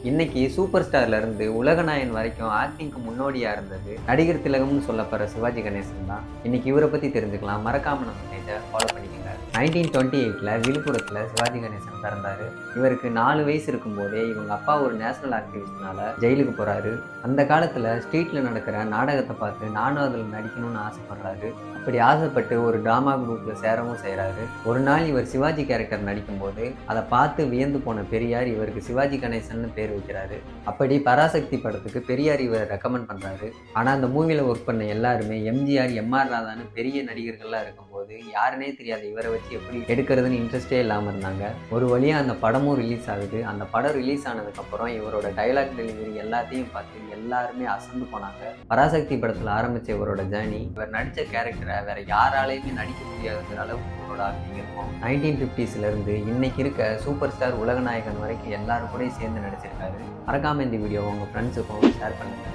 இன்னைக்கு சூப்பர் ஸ்டார்ல இருந்து உலகநாயகன் வரைக்கும் ஆக்டிங்க்கு முன்னோடியா இருந்தது நடிகர் திலகம்னு சொல்லப்படுற சிவாஜி கணேசன் தான். இன்னைக்கு இவரை பத்தி தெரிஞ்சுக்கலாம். மறக்காம நம்ம பேஜை ஃபாலோ பண்ணிக்கோங்க. 1928ல விழுப்புரத்துல சிவாஜி கணேசன் பிறந்தாரு. இவருக்கு 4 வயசு இருக்கும்போதே இவங்க அப்பா ஒரு நேஷனல் ஆக்டிவிஸ்ட்னால ஜெயிலுக்கு போறாரு. அந்த காலத்துல ஸ்ட்ரீட்ல நடக்கிற நாடகத்தை பார்த்து நானும் அதில் நடிக்கணும்னு ஆசைப்படுறாரு. அப்படி ஆசைப்பட்டு ஒரு டிராமா குரூப்ல சேரவும் செய்கிறாரு. ஒரு நாள் இவர் சிவாஜி கேரக்டர் நடிக்கும்போது அதை பார்த்து வியந்து போன பெரியார் இவருக்கு சிவாஜி கணேசன் பேர் வைக்கிறாரு. அப்படி பராசக்தி படத்துக்கு பெரியார் இவரை ரெக்கமெண்ட் பண்றாரு. ஆனா அந்த மூவில ஒர்க் பண்ண எல்லாருமே எம்ஜிஆர், எம்ஆர் ராதான்னு பெரிய நடிகர்கள்லாம் இருக்கும்போது யாருன்னே தெரியாத இவரை வச்சு எப்படி எடுக்கிறதுன்னு இன்ட்ரெஸ்டே இல்லாமல் இருந்தாங்க. ஒரு வழியா அந்த படமும் ரிலீஸ் ஆகுது. அந்த படம் ரிலீஸ் ஆனதுக்கப்புறம் இவரோட டைலாக் டெலிவரி எல்லாத்தையும் பார்த்து எல்லாருமே அசந்து போனாங்க. பராசக்தி படத்தில் ஆரம்பித்த இவரோட ஜேர்னி, இவர் நடித்த கேரக்டரை வேற யாராலையுமே நடிக்க முடியாத அளவுக்கு இவரோட ஆக்டிங் இருக்கும். 1950ஸ்ல இருந்து இன்னைக்கு இருக்க சூப்பர் ஸ்டார் உலகநாயகன் வரைக்கும் எல்லாரும் கூட சேர்ந்து நடிச்சிருக்காரு. மறக்காம இந்த வீடியோ உங்க ஃப்ரெண்ட்ஸுக்கும் ஷேர் பண்ணுங்க.